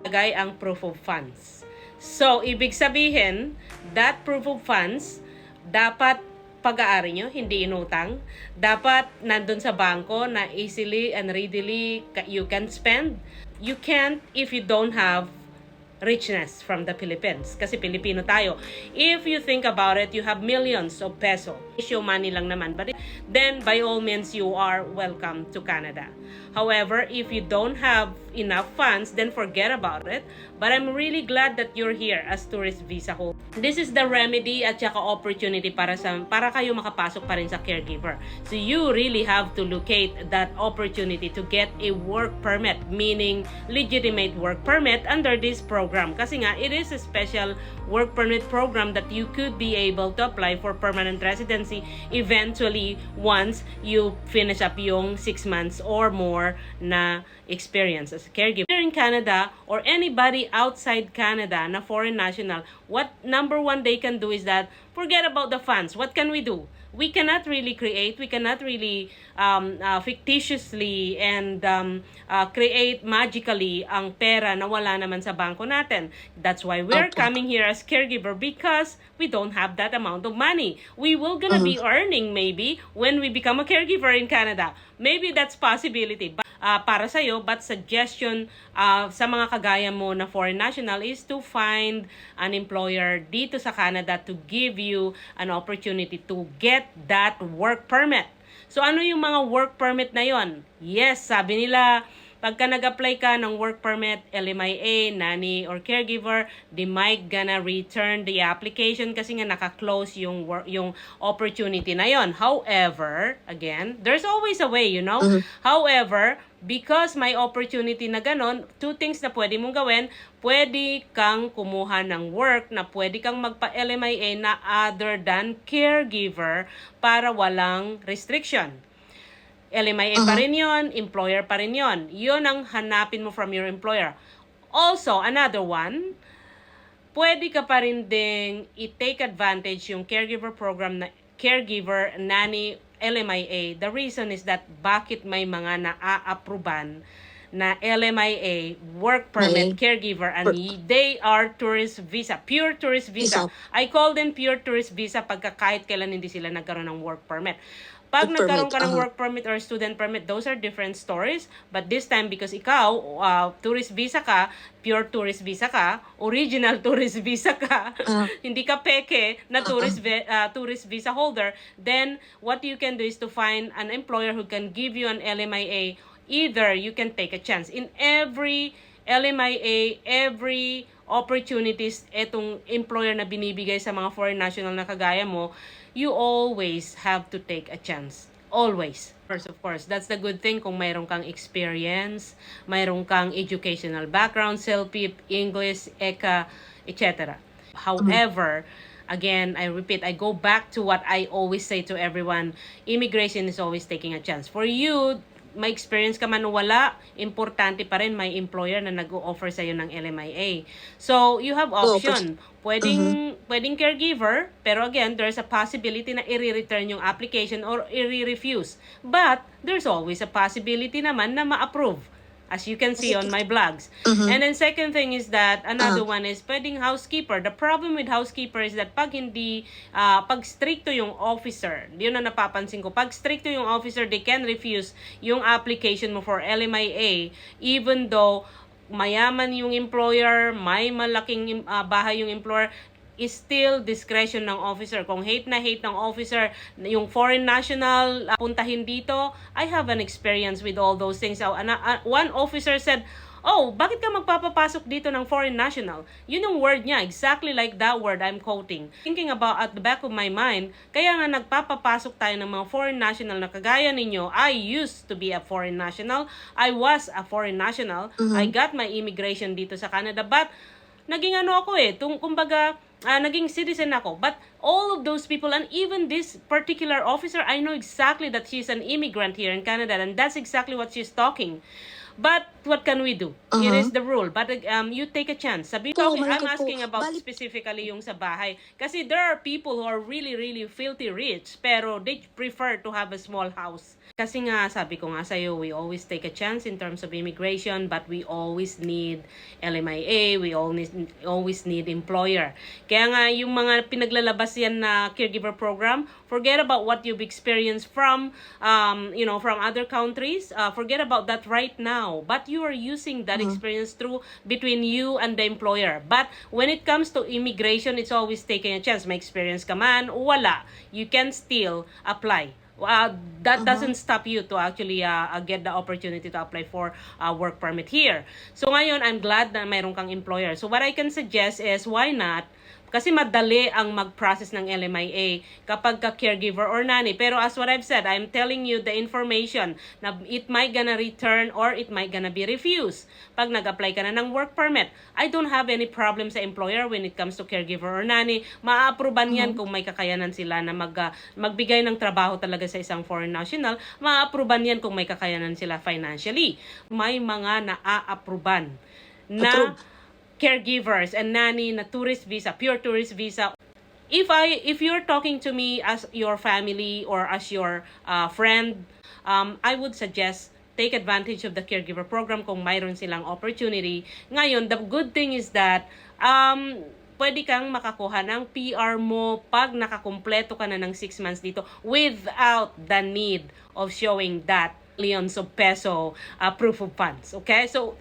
lagay ang proof of funds. So, ibig sabihin, that proof of funds, dapat pag-aari nyo, hindi inutang. Dapat nandun sa bangko na easily and readily you can spend. You can't if you don't have richness from the Philippines. Kasi Pilipino tayo. If you think about it, you have millions of peso. Issue money lang naman. But then, by all means, you are welcome to Canada. However, if you don't have enough funds, then forget about it. But I'm really glad that you're here as tourist visa holder. This is the remedy at saka opportunity para kayo makapasok pa rin sa caregiver. So you really have to locate that opportunity to get a work permit, meaning legitimate work permit under this program. Kasi nga, it is a special work permit program that you could be able to apply for permanent residency eventually once you finish up yung 6 months or more na experience as a caregiver. Here in Canada or anybody outside Canada na foreign national, what number one they can do is that forget about the funds. What can we do? We cannot really create, we cannot really fictitiously and create magically ang pera na wala naman sa bangko natin. That's why we're coming here as caregiver because we don't have that amount of money. We will gonna be earning maybe when we become a caregiver in Canada. Maybe that's possibility. But, para sa'yo, but suggestion sa mga kagaya mo na foreign national is to find an employer dito sa Canada to give you an opportunity to get that work permit. So ano yung mga work permit na yon? Yes, sabi nila, pagka nag-apply ka ng work permit, LMIA, nanny, or caregiver, they might gonna return the application kasi nga naka-close yung opportunity na yon. However, again, there's always a way, you know? However, because may opportunity na ganon, two things na pwede mong gawin, pwede kang kumuha ng work na pwede kang magpa-LMIA na other than caregiver para walang restriction. LMIA pa rin yun, employer pa rin yun. Yun ang hanapin mo from your employer. Also, another one, pwede ka pa rin ding i-take advantage yung caregiver program na caregiver, nanny, LMIA. The reason is that bakit may mga na-a-approvean na LMIA, work permit, caregiver, and they are tourist visa, pure tourist visa. I call them pure tourist visa pagka kahit kailan hindi sila nagkaroon ng work permit. Pag nagkaroon ka ng work permit or student permit, those are different stories. But this time, because ikaw, tourist visa ka, pure tourist visa ka, original tourist visa ka, hindi ka peke na tourist visa holder, then what you can do is to find an employer who can give you an LMIA. Either you can take a chance. In every LMIA, every opportunities etong employer na binibigay sa mga foreign national na kagaya mo, you always have to take a chance. Always. First, of course, that's the good thing kung mayroon kang experience, mayroon kang educational background, CELPIP, English, ECA, etc. However, again, I repeat, I go back to what I always say to everyone, immigration is always taking a chance. For you, may experience ka man o wala, importante pa rin may employer na nag-o-offer sa'yo ng LMIA. So, you have option. Pwedeng caregiver, pero again, there's a possibility na i-return yung application or i-refuse. But, there's always a possibility naman na ma-approve. As you can see on my blogs. And then second thing is that, another one is pwedeng housekeeper. The problem with housekeeper is that pag hindi, pag stricto yung officer, yun na napapansin ko, pag stricto yung officer, they can refuse yung application mo for LMIA, even though mayaman yung employer, may malaking bahay yung employer, is still discretion ng officer. Kung hate ng officer, yung foreign national puntahin dito, I have an experience with all those things. One officer said, "Oh, bakit ka magpapapasok dito ng foreign national?" Yun yung word niya, exactly like that word I'm quoting. Thinking about at the back of my mind, kaya nga nagpapapasok tayo ng mga foreign national na kagaya ninyo. I used to be a foreign national. I was a foreign national. I got my immigration dito sa Canada, but naging kumbaga, naging citizen ako. But all of those people, and even this particular officer, I know exactly that she's an immigrant here in Canada, and that's exactly what she's talking. But what can we do? It is the rule. But you take a chance. I'm asking about specifically yung sa bahay. Kasi there are people who are really, really filthy rich, pero they prefer to have a small house. Kasi nga, sabi ko nga sa'yo, we always take a chance in terms of immigration, but we always need LMIA, we always need employer. Kaya nga, yung mga pinaglalabas yan na caregiver program, forget about what you've experienced from, from other countries. Forget about that right now. But you are using that experience through between you and the employer. But when it comes to immigration, it's always taking a chance. May experience ka man, o wala, you can still apply. That doesn't stop you to actually get the opportunity to apply for work permit here. So ngayon, I'm glad na mayroon kang employer. So what I can suggest is, why not? Kasi madali ang mag-process ng LMIA kapag ka-caregiver or nanny. Pero as what I've said, I'm telling you the information na it might gonna return or it might gonna be refused. Pag nag-apply ka na ng work permit, I don't have any problem sa employer when it comes to caregiver or nanny. Maa-approvean yan kung may kakayanan sila na magbigay ng trabaho talaga sa isang foreign national. Maa-approvean yan kung may kakayanan sila financially. May mga naa-approvean na caregivers and nanny na tourist visa, pure tourist visa. If you're talking to me as your family or as your friend, I would suggest take advantage of the caregiver program kung mayroon silang opportunity. Ngayon, the good thing is that pwede kang makakuha ng PR mo pag nakakumpleto ka na ng 6 months dito without the need of showing that millions of peso proof of funds. Okay? So,